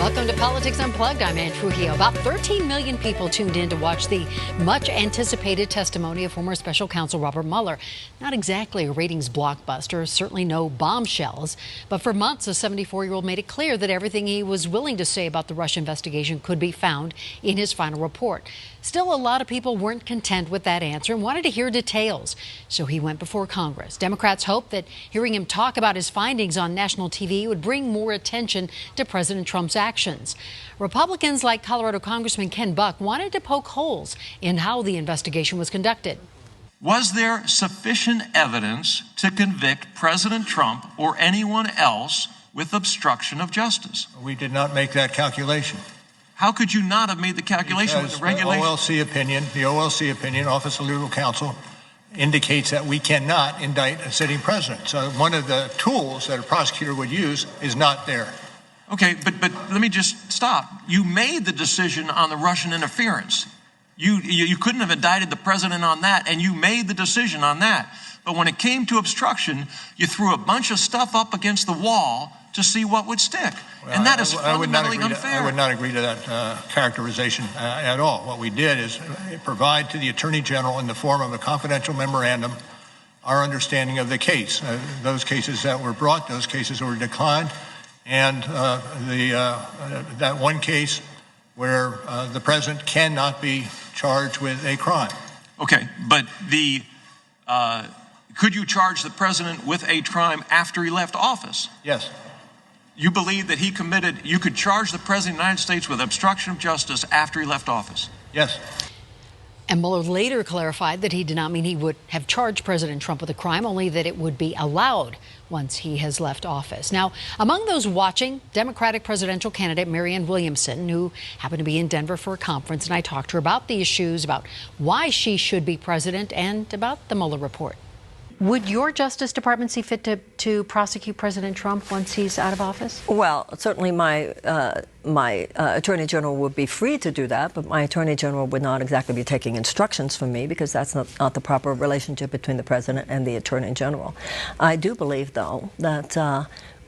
Welcome to Politics Unplugged. I'm Ann Trujillo. About 13 million people tuned in to watch the much-anticipated testimony of former special counsel Robert Mueller. Not exactly a ratings blockbuster, certainly no bombshells, but for months, a 74-year-old made it clear that everything he was willing to say about the Russia investigation could be found in his final report. Still, a lot of people weren't content with that answer and wanted to hear details, so he went before Congress. Democrats hoped that hearing him talk about his findings on national TV would bring more attention to President Trump's actions. Republicans like Colorado Congressman Ken Buck wanted to poke holes in how the investigation was conducted. Was there sufficient evidence to convict President Trump or anyone else with obstruction of justice? We did not make that calculation. How could you not have made the calculation with the regulation? The OLC opinion, Office of Legal Counsel, indicates that we cannot indict a sitting president. So one of the tools that a prosecutor would use is not there. Okay, but let me just stop. You made the decision on the Russian interference. You couldn't have indicted the president on that, and you made the decision on that. But when it came to obstruction, you threw a bunch of stuff up against the wall to see what would stick. Well, and that is fundamentally unfair. I would not agree to that characterization at all. What we did is provide to the Attorney General in the form of a confidential memorandum our understanding of the case. Those cases that were brought, those cases were declined, and that one case where the president cannot be charged with a crime. Okay, but could you charge the president with a crime after he left office? Yes. You believe that you could charge the president of the United States with obstruction of justice after he left office? Yes. And Mueller later clarified that he did not mean he would have charged President Trump with a crime, only that it would be allowed once he has left office. Now, among those watching, Democratic presidential candidate Marianne Williamson, who happened to be in Denver for a conference, and I talked to her about the issues, about why she should be president, and about the Mueller report. Would your Justice Department see fit to prosecute President Trump once he's out of office? Well, certainly my Attorney General would be free to do that, but my Attorney General would not exactly be taking instructions from me, because that's not the proper relationship between the President and the Attorney General. I do believe, though, that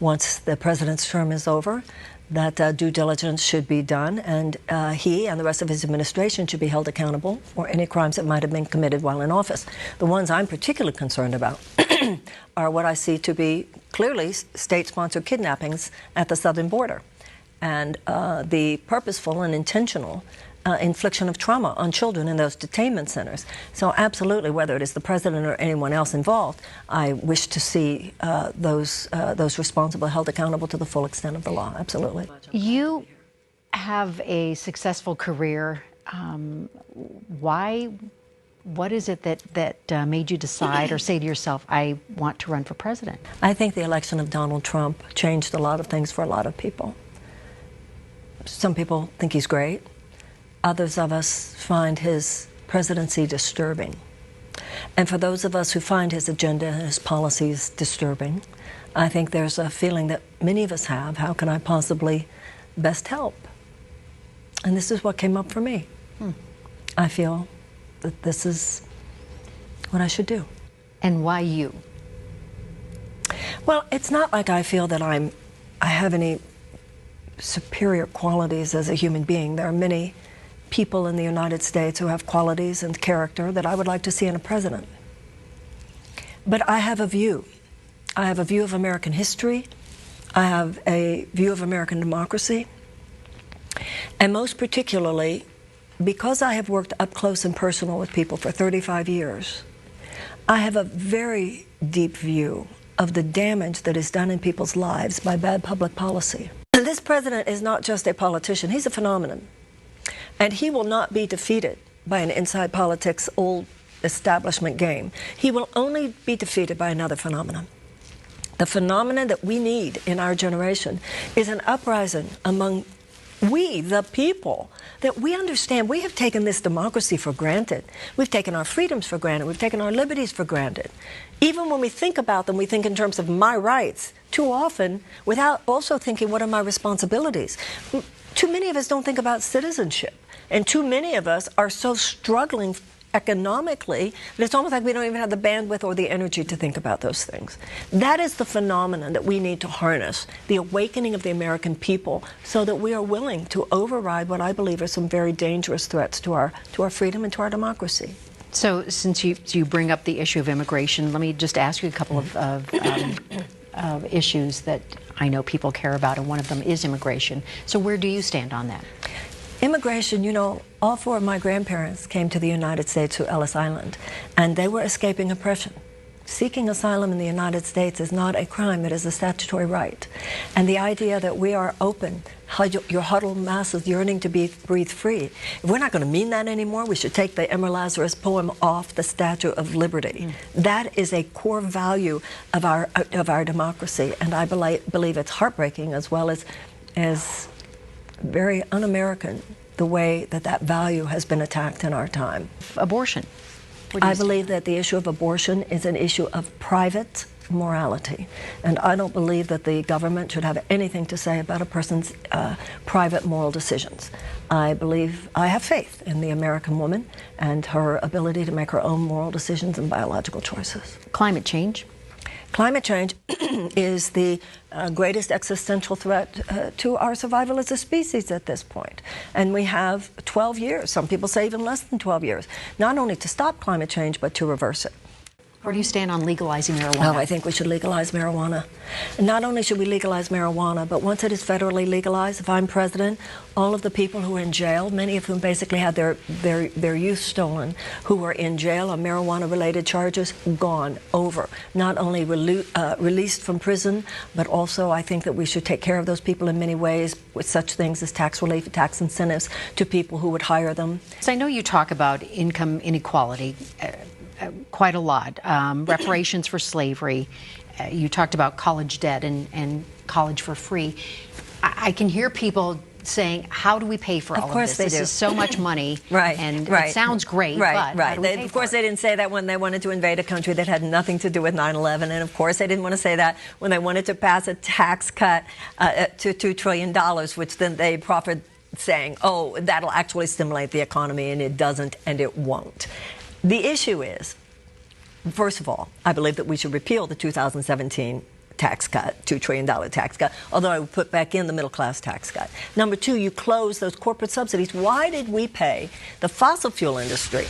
once the President's term is over, that due diligence should be done, and he and the rest of his administration should be held accountable for any crimes that might have been committed while in office. The ones I'm particularly concerned about are what I see to be clearly state-sponsored kidnappings at the southern border, and the purposeful and intentional infliction of trauma on children in those detainment centers. So absolutely, whether it is the president or anyone else involved, I wish to see those responsible held accountable to the full extent of the law. Absolutely. You have a successful career. What is it that made you decide or say to yourself, I want to run for president? I think the election of Donald Trump changed a lot of things for a lot of people. Some people think he's great. Others of us find his presidency disturbing. And for those of us who find his agenda and his policies disturbing, I think there's a feeling that many of us have: how can I possibly best help? And this is what came up for me. I feel that this is what I should do. And why you? Well, it's not like I feel that I have any superior qualities as a human being. There are many people in the United States who have qualities and character that I would like to see in a president. But I have a view. I have a view of American history. I have a view of American democracy. And most particularly, because I have worked up close and personal with people for 35 years, I have a very deep view of the damage that is done in people's lives by bad public policy. And this president is not just a politician, he's a phenomenon. And he will not be defeated by an inside politics, old establishment game. He will only be defeated by another phenomenon. The phenomenon that we need in our generation is an uprising among we, the people, that we understand we have taken this democracy for granted. We've taken our freedoms for granted. We've taken our liberties for granted. Even when we think about them, we think in terms of my rights too often, without also thinking, what are my responsibilities? Too many of us don't think about citizenship. And too many of us are so struggling economically that it's almost like we don't even have the bandwidth or the energy to think about those things. That is the phenomenon that we need to harness, the awakening of the American people, so that we are willing to override what I believe are some very dangerous threats to our freedom and to our democracy. So since you bring up the issue of immigration, let me just ask you a couple of issues that I know people care about, and one of them is immigration. So where do you stand on that? Immigration, you know, all four of my grandparents came to the United States through Ellis Island, and they were escaping oppression. Seeking asylum in the United States is not a crime, it is a statutory right. And the idea that we are open, your huddled masses yearning to breathe free, if we're not going to mean that anymore, we should take the Emer Lazarus poem off the Statue of Liberty. That is a core value of our democracy, and I believe it's heartbreaking as well as very un-American, the way that value has been attacked in our time. Abortion. I believe that the issue of abortion is an issue of private morality, and I don't believe that the government should have anything to say about a person's private moral decisions. I have faith in the American woman and her ability to make her own moral decisions and biological choices. Climate change. Climate change is the greatest existential threat to our survival as a species at this point. And we have 12 years, some people say even less than 12 years, not only to stop climate change, but to reverse it. Where do you stand on legalizing marijuana? Oh, I think we should legalize marijuana. And not only should we legalize marijuana, but once it is federally legalized, if I'm president, all of the people who are in jail, many of whom basically had their youth stolen, who are in jail on marijuana-related charges, gone, over. Not only released from prison, but also I think that we should take care of those people in many ways with such things as tax relief, tax incentives to people who would hire them. So I know you talk about income inequality quite a lot, reparations for slavery. You talked about college debt and college for free. I can hear people saying, how do we pay for all of this? Of course they do. This is so much money. Right, and right. It sounds great, right, but right. how do we pay Of course for it? they didn't say that when they wanted to invade a country that had nothing to do with 9/11, and of course they didn't want to say that when they wanted to pass a tax cut to $2 trillion, which then they proffered saying, oh, that'll actually stimulate the economy, and it doesn't and it won't. The issue is, first of all, I believe that we should repeal the 2017 tax cut, $2 trillion tax cut, although I would put back in the middle class tax cut. Number two, you close those corporate subsidies. Why did we pay the fossil fuel industry?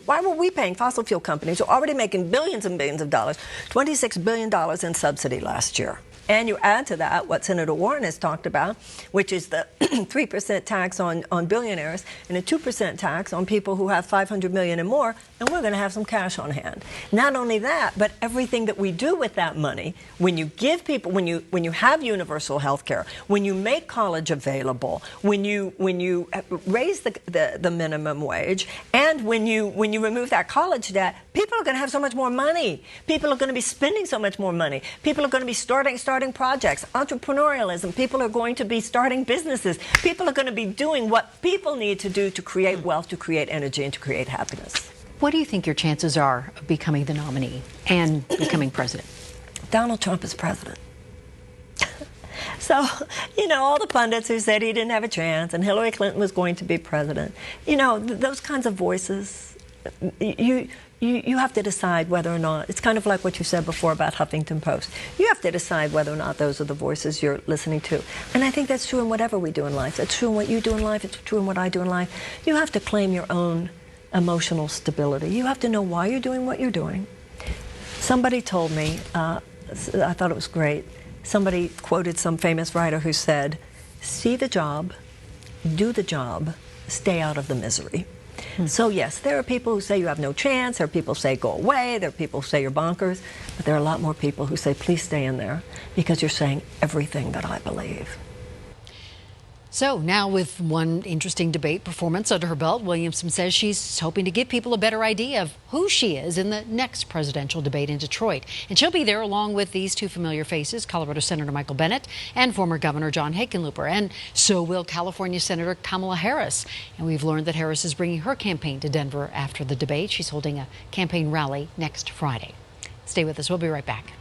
Why were we paying fossil fuel companies who are already making billions and billions of dollars, $26 billion in subsidy last year? And you add to that what Senator Warren has talked about, which is the 3% tax on billionaires and a 2% tax on people who have $500 million and more, and we're going to have some cash on hand. Not only that, but everything that we do with that money, when you give people, when you have universal health care, when you make college available, when you raise the minimum wage, and when you remove that college debt, people are going to have so much more money. People are going to be spending so much more money. People are going to be starting projects, entrepreneurialism. People are going to be starting businesses. People are going to be doing what people need to do to create wealth, to create energy, and to create happiness. What do you think your chances are of becoming the nominee and becoming president? Donald Trump is president. So, you know, all the pundits who said he didn't have a chance and Hillary Clinton was going to be president, you know, those kinds of voices, you have to decide whether or not, it's kind of like what you said before about Huffington Post. You have to decide whether or not those are the voices you're listening to. And I think that's true in whatever we do in life. It's true in what you do in life. It's true in what I do in life. You have to claim your own emotional stability. You have to know why you're doing what you're doing. Somebody told me, I thought it was great, somebody quoted some famous writer who said, see the job, do the job, stay out of the misery. So yes, there are people who say you have no chance, there are people who say go away, there are people who say you're bonkers, but there are a lot more people who say please stay in there because you're saying everything that I believe. So now with one interesting debate performance under her belt, Williamson says she's hoping to give people a better idea of who she is in the next presidential debate in Detroit. And she'll be there along with these two familiar faces, Colorado Senator Michael Bennet and former Governor John Hickenlooper. And so will California Senator Kamala Harris. And we've learned that Harris is bringing her campaign to Denver after the debate. She's holding a campaign rally next Friday. Stay with us. We'll be right back.